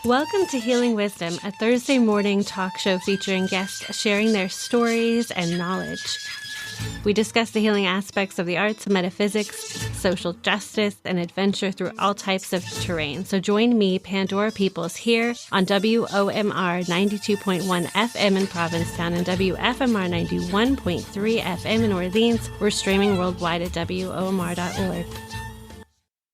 Welcome to Healing Wisdom, a Thursday morning talk show featuring guests sharing their stories and knowledge. We discuss the healing aspects of the arts, metaphysics, social justice, and adventure through all types of terrain. So join me, Pandora Peoples, here on WOMR 92.1 FM in Provincetown and WFMR 91.3 FM in Orleans. We're streaming worldwide at WOMR.org.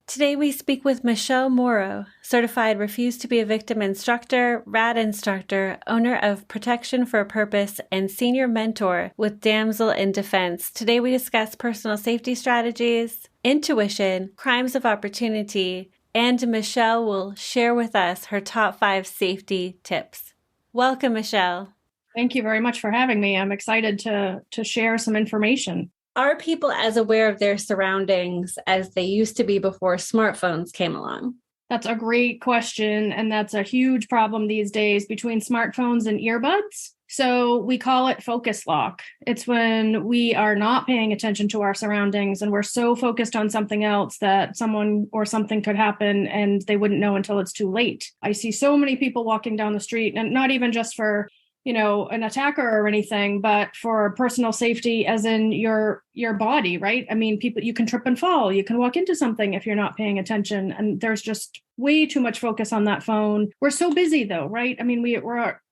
Today we speak with Michelle Morrow, certified Refuse to be a Victim instructor, RAD instructor, owner of Protection for a Purpose, and senior mentor with Damsel in Defense. Today we discuss personal safety strategies, intuition, crimes of opportunity, and Michelle will share with us her top 5 safety tips. Welcome, Michelle. Thank you very much for having me. I'm excited to share some information. Are people as aware of their surroundings as they used to be before smartphones came along? That's a great question. And that's a huge problem these days between smartphones and earbuds. So we call it focus lock. It's when we are not paying attention to our surroundings and we're so focused on something else that someone or something could happen and they wouldn't know until it's too late. I see so many people walking down the street, and not even just for an attacker or anything, but for personal safety as in your body, right? I mean, people, you can trip and fall. You can walk into something if you're not paying attention. And there's just way too much focus on that phone. We're so busy though, right? I mean, we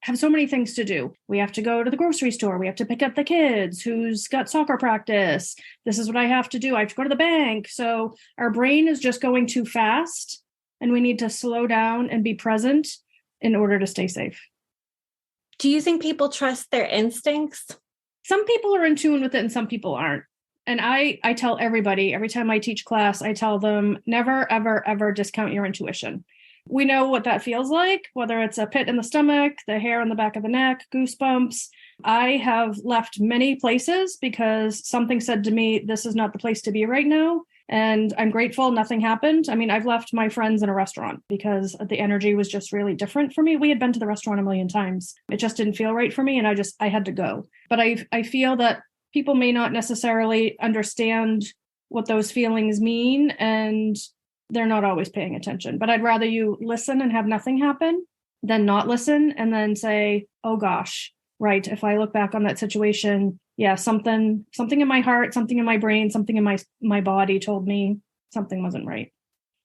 have so many things to do. We have to go to the grocery store. We have to pick up the kids who's got soccer practice. This is what I have to do. I have to go to the bank. So our brain is just going too fast and we need to slow down and be present in order to stay safe. Do you think people trust their instincts? Some people are in tune with it and some people aren't. And I tell everybody, every time I teach class, I tell them, never, ever, ever discount your intuition. We know what that feels like, whether it's a pit in the stomach, the hair on the back of the neck, goosebumps. I have left many places because something said to me, this is not the place to be right now. And I'm grateful nothing happened. I mean, I've left my friends in a restaurant because the energy was just really different for me. We had been to the restaurant a million times. It just didn't feel right for me. And I had to go. But I feel that people may not necessarily understand what those feelings mean. And they're not always paying attention. But I'd rather you listen and have nothing happen than not listen and then say, oh gosh, right. If I look back on that situation, yeah, something in my heart, something in my brain, something in my body told me something wasn't right.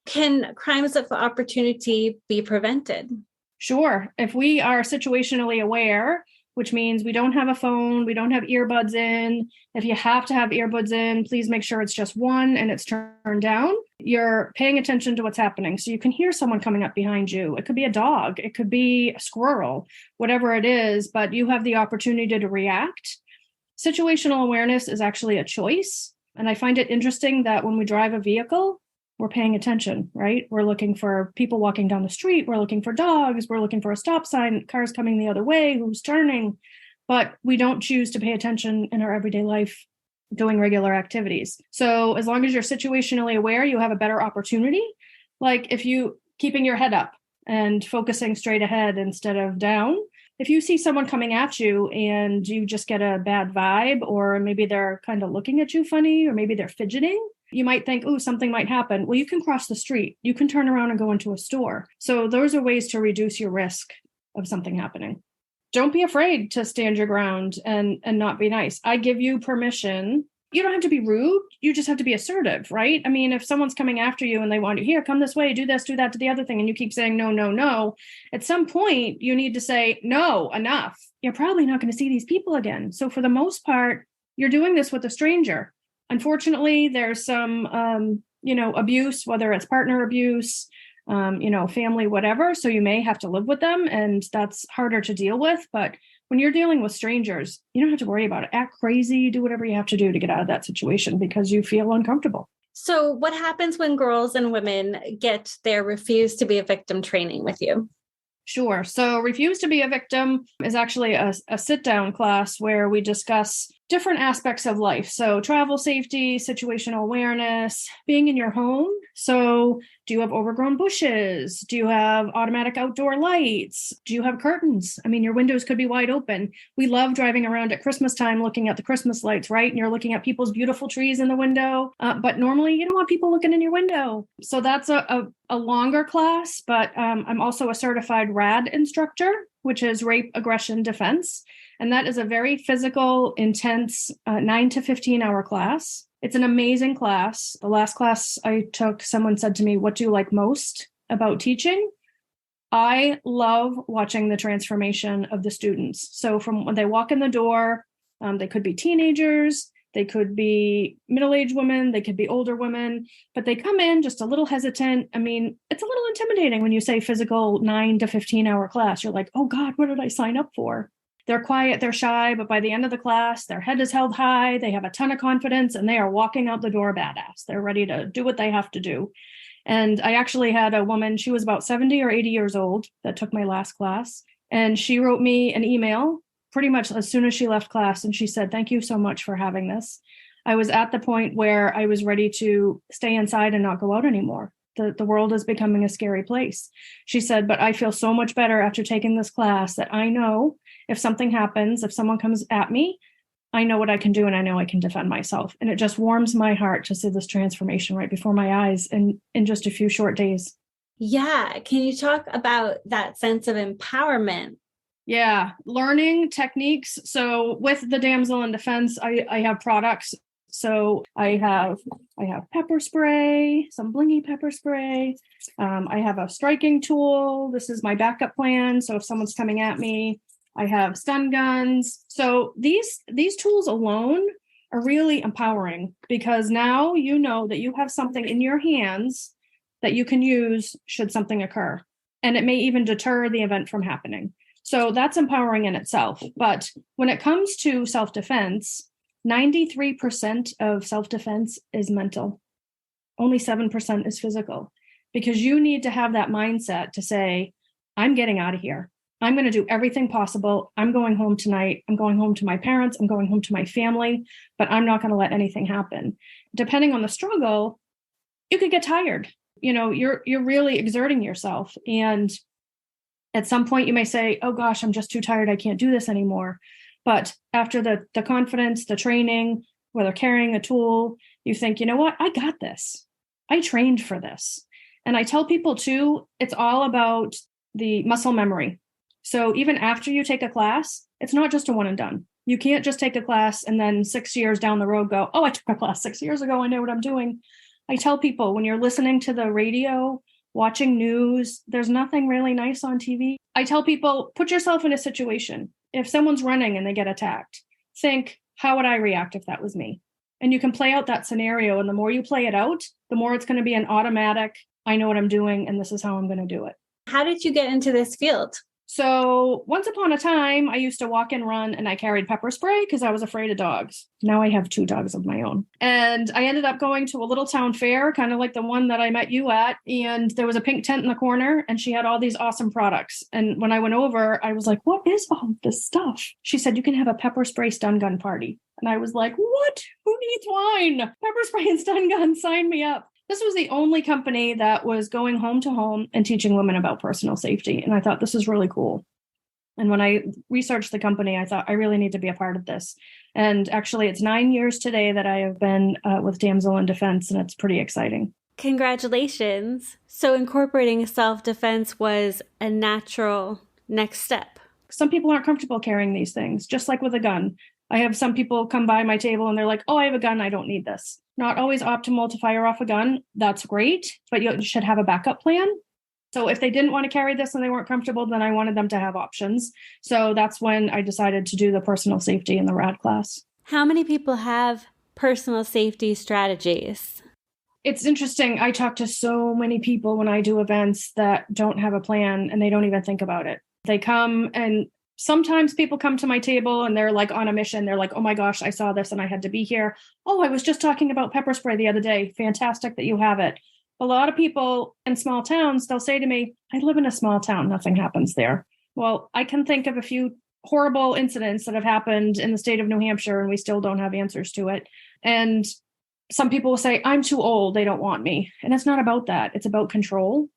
Can crimes of opportunity be prevented? Sure. If we are situationally aware, which means we don't have a phone, we don't have earbuds in. If you have to have earbuds in, please make sure it's just one and it's turned down. You're paying attention to what's happening. So you can hear someone coming up behind you. It could be a dog. It could be a squirrel, whatever it is, but you have the opportunity to react. Situational awareness is actually a choice. And I find it interesting that when we drive a vehicle, we're paying attention, right? We're looking for people walking down the street. We're looking for dogs. We're looking for a stop sign, cars coming the other way, who's turning. But we don't choose to pay attention in our everyday life doing regular activities. So as long as you're situationally aware, you have a better opportunity. Like if you keeping your head up and focusing straight ahead instead of down. If you see someone coming at you and you just get a bad vibe, or maybe they're kind of looking at you funny, or maybe they're fidgeting, you might think, oh, something might happen. Well, you can cross the street. You can turn around and go into a store. So those are ways to reduce your risk of something happening. Don't be afraid to stand your ground and not be nice. I give you permission. You don't have to be rude. You just have to be assertive, right? I mean, if someone's coming after you and they want to, here, come this way, do this, do that, to the other thing, and you keep saying, no, no, no, at some point you need to say, no, enough. You're probably not going to see these people again. So for the most part, you're doing this with a stranger. Unfortunately, there's some, abuse, whether it's partner abuse, family, whatever. So you may have to live with them, and that's harder to deal with. But when you're dealing with strangers, you don't have to worry about it. Act crazy, do whatever you have to do to get out of that situation because you feel uncomfortable. So what happens when girls and women get their Refuse to be a Victim training with you? Sure. So Refuse to be a Victim is actually a sit-down class where we discuss different aspects of life. So travel safety, situational awareness, being in your home. So do you have overgrown bushes? Do you have automatic outdoor lights? Do you have curtains? I mean, your windows could be wide open. We love driving around at Christmas time looking at the Christmas lights, right? And you're looking at people's beautiful trees in the window. But normally you don't want people looking in your window. So that's a longer class, but I'm also a certified RAD instructor, which is rape, aggression, defense. And that is a very physical, intense 9 to 15 hour class. It's an amazing class. The last class I took, someone said to me, "What do you like most about teaching?" I love watching the transformation of the students. So from when they walk in the door, they could be teenagers, they could be middle-aged women, they could be older women, but they come in just a little hesitant. I mean, it's a little intimidating when you say physical 9 to 15 hour class. You're like, oh God, what did I sign up for? They're quiet, they're shy, but by the end of the class, their head is held high, they have a ton of confidence, and they are walking out the door badass. They're ready to do what they have to do. And I actually had a woman, she was about 70 or 80 years old, that took my last class. And she wrote me an email pretty much as soon as she left class. And she said, "Thank you so much for having this. I was at the point where I was ready to stay inside and not go out anymore. The world is becoming a scary place." She said, "But I feel so much better after taking this class that I know if something happens, if someone comes at me, I know what I can do and I know I can defend myself." And it just warms my heart to see this transformation right before my eyes in just a few short days. Yeah. Can you talk about that sense of empowerment? Yeah, learning techniques. So with the Damsel in Defense, I have products. So I have pepper spray, some blingy pepper spray. I have a striking tool. This is my backup plan. So if someone's coming at me, I have stun guns. So these tools alone are really empowering, because now you know that you have something in your hands that you can use should something occur. And it may even deter the event from happening. So that's empowering in itself. But when it comes to self-defense, 93% of self-defense is mental. Only 7% is physical, because you need to have that mindset to say, I'm getting out of here. I'm going to do everything possible. I'm going home tonight. I'm going home to my parents. I'm going home to my family, but I'm not going to let anything happen. Depending on the struggle, you could get tired. You know, you're really exerting yourself. And at some point you may say, oh gosh, I'm just too tired. I can't do this anymore. But after the confidence, the training, whether carrying a tool, you think, you know what, I got this. I trained for this. And I tell people too, it's all about the muscle memory. So even after you take a class, it's not just a one and done. You can't just take a class and then 6 years down the road go, oh, I took a class 6 years ago. I know what I'm doing. I tell people, when you're listening to the radio, watching news, there's nothing really nice on TV. I tell people, put yourself in a situation. If someone's running and they get attacked, think, how would I react if that was me? And you can play out that scenario. And the more you play it out, the more it's going to be an automatic, I know what I'm doing, and this is how I'm going to do it. How did you get into this field? So once upon a time, I used to walk and run, and I carried pepper spray because I was afraid of dogs. Now I have 2 dogs of my own. And I ended up going to a little town fair, kind of like the one that I met you at. And there was a pink tent in the corner, and she had all these awesome products. And when I went over, I was like, what is all this stuff? She said, you can have a pepper spray stun gun party. And I was like, what? Who needs wine? Pepper spray and stun gun, sign me up. This was the only company that was going home to home and teaching women about personal safety. And I thought, this is really cool. And when I researched the company, I thought, I really need to be a part of this. And actually, it's 9 years today that I have been with Damsel in Defense, and it's pretty exciting. Congratulations. So incorporating self-defense was a natural next step. Some people aren't comfortable carrying these things, just like with a gun. I have some people come by my table and they're like, oh, I have a gun. I don't need this. Not always optimal to fire off a gun. That's great, but you should have a backup plan. So if they didn't want to carry this and they weren't comfortable, then I wanted them to have options. So that's when I decided to do the personal safety in the RAD class. How many people have personal safety strategies? It's interesting. I talk to so many people when I do events that don't have a plan and they don't even think about it. They come, and sometimes people come to my table and they're like on a mission. They're like, oh my gosh, I saw this and I had to be here. Oh, I was just talking about pepper spray the other day. Fantastic that you have it. A lot of people in small towns, they'll say to me, I live in a small town. Nothing happens there. Well, I can think of a few horrible incidents that have happened in the state of New Hampshire, and we still don't have answers to it. And some people will say, I'm too old, they don't want me. And it's not about that. It's about control.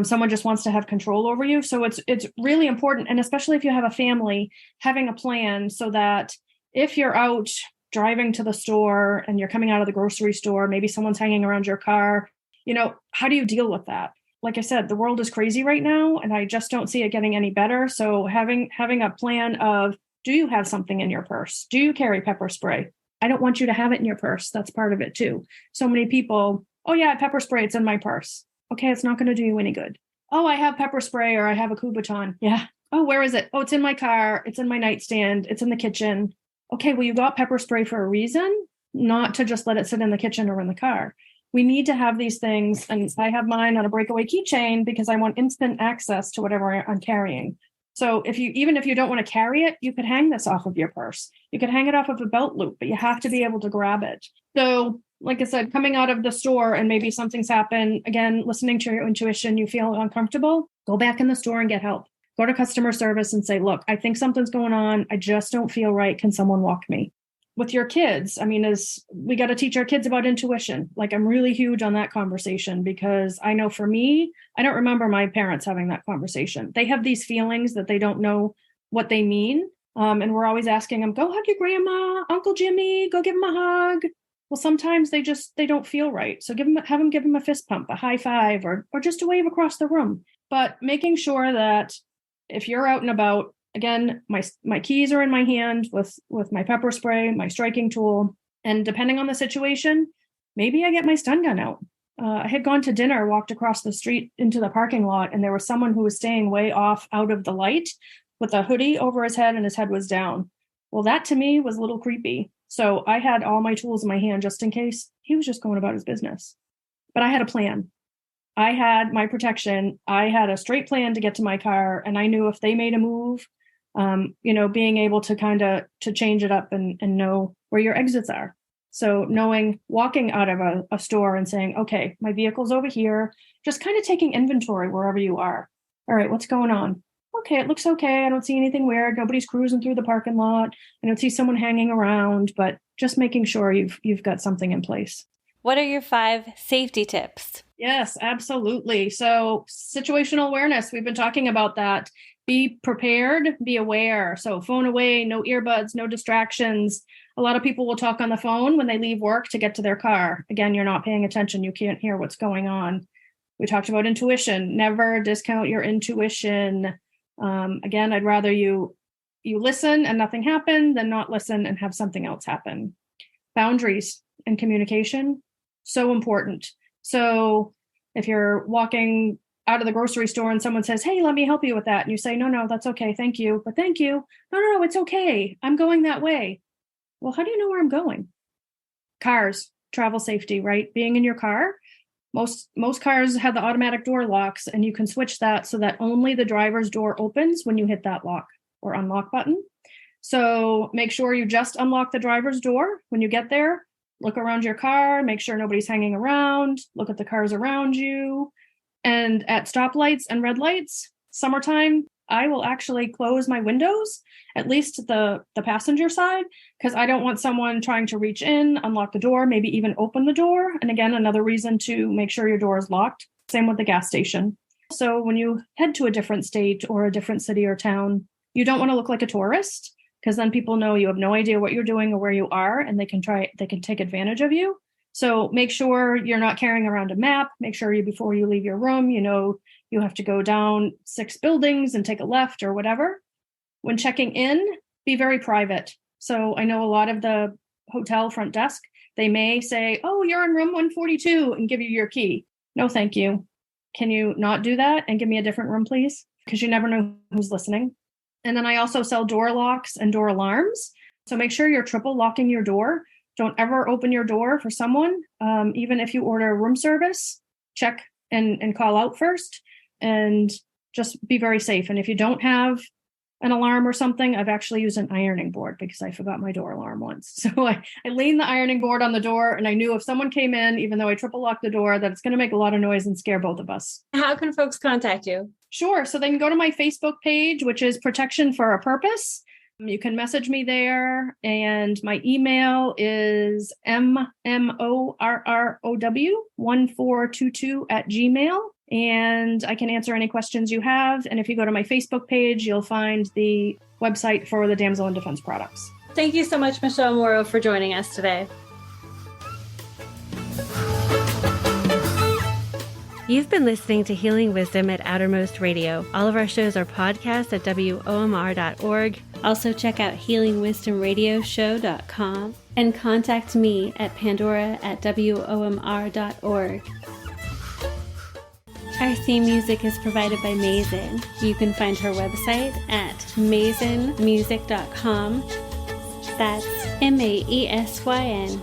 Someone just wants to have control over you. So it's really important. And especially if you have a family, having a plan so that if you're out driving to the store and you're coming out of the grocery store, maybe someone's hanging around your car, how do you deal with that? Like I said, the world is crazy right now, and I just don't see it getting any better. So having a plan of, do you have something in your purse? Do you carry pepper spray? I don't want you to have it in your purse. That's part of it too. So many people, oh yeah, pepper spray, it's in my purse. Okay, it's not going to do you any good. Oh, I have pepper spray, or I have a Kubotan. Yeah. Oh, where is it? Oh, it's in my car. It's in my nightstand. It's in the kitchen. Okay, well, you got pepper spray for a reason, not to just let it sit in the kitchen or in the car. We need to have these things. And I have mine on a breakaway keychain because I want instant access to whatever I'm carrying. So even if you don't want to carry it, you could hang this off of your purse. You could hang it off of a belt loop, but you have to be able to grab it. So like I said, coming out of the store and maybe something's happened, again, listening to your intuition, you feel uncomfortable, go back in the store and get help. Go to customer service and say, look, I think something's going on. I just don't feel right. Can someone walk me? With your kids, we got to teach our kids about intuition. Like, I'm really huge on that conversation, because I know for me, I don't remember my parents having that conversation. They have these feelings that they don't know what they mean. And we're always asking them, go hug your grandma, Uncle Jimmy, go give them a hug. Well, sometimes they don't feel right. So have them give them a fist pump, a high five, or just a wave across the room. But making sure that if you're out and about, again, my keys are in my hand with my pepper spray, my striking tool. And depending on the situation, maybe I get my stun gun out. I had gone to dinner, walked across the street into the parking lot, and there was someone who was staying way off out of the light with a hoodie over his head, and his head was down. Well, that to me was a little creepy. So I had all my tools in my hand just in case he was just going about his business. But I had a plan. I had my protection. I had a straight plan to get to my car. And I knew if they made a move, being able to to change it up and know where your exits are. So walking out of a store and saying, okay, my vehicle's over here, just kind of taking inventory wherever you are. All right, what's going on? Okay, it looks okay. I don't see anything weird. Nobody's cruising through the parking lot. I don't see someone hanging around, but just making sure you've got something in place. What are your 5 safety tips? Yes, absolutely. So situational awareness, we've been talking about that. Be prepared, be aware. So phone away, no earbuds, no distractions. A lot of people will talk on the phone when they leave work to get to their car. Again, you're not paying attention. You can't hear what's going on. We talked about intuition. Never discount your intuition. Again, I'd rather you listen and nothing happen than not listen and have something else happen. Boundaries and communication, so important. So if you're walking out of the grocery store and someone says, hey, let me help you with that. And you say, no, that's okay. Thank you. But thank you. No, it's okay. I'm going that way. Well, how do you know where I'm going? Cars, travel safety, right? Being in your car. Most cars have the automatic door locks, and you can switch that so that only the driver's door opens when you hit that lock or unlock button. So make sure you just unlock the driver's door when you get there. Look around your car, make sure nobody's hanging around, look at the cars around you. And at stoplights and red lights, summertime, I will actually close my windows, at least the passenger side, because I don't want someone trying to reach in, unlock the door, maybe even open the door. And again, another reason to make sure your door is locked. Same with the gas station. So when you head to a different state or a different city or town, you don't want to look like a tourist, because then people know you have no idea what you're doing or where you are, and they can take advantage of you. So make sure you're not carrying around a map. Make sure before you leave your room, you have to go down 6 buildings and take a left or whatever. When checking in, be very private. So I know a lot of the hotel front desk, they may say, oh, you're in room 142 and give you your key. No, thank you. Can you not do that and give me a different room, please? Because you never know who's listening. And then I also sell door locks and door alarms. So make sure you're triple locking your door. Don't ever open your door for someone. Even if you order room service, check and call out first, and just be very safe. And if you don't have an alarm or something, I've actually used an ironing board because I forgot my door alarm once. So I leaned the ironing board on the door, and I knew if someone came in, even though I triple locked the door, that it's going to make a lot of noise and scare both of us. How can folks contact you? Sure. So they can go to my Facebook page, which is Protection for a Purpose. You can message me there, and my email is mmorrow1422@gmail, and I can answer any questions you have. And if you go to my Facebook page, you'll find the website for the Damsel in Defense products. Thank you so much, Michelle Morrow, for joining us today. You've been listening to Healing Wisdom at Outermost Radio. All of our shows are podcasts at WOMR.org. Also check out healingwisdomradioshow.com and contact me at pandora@WOMR.org. Our theme music is provided by Mason. You can find her website at masonmusic.com. That's MAESYN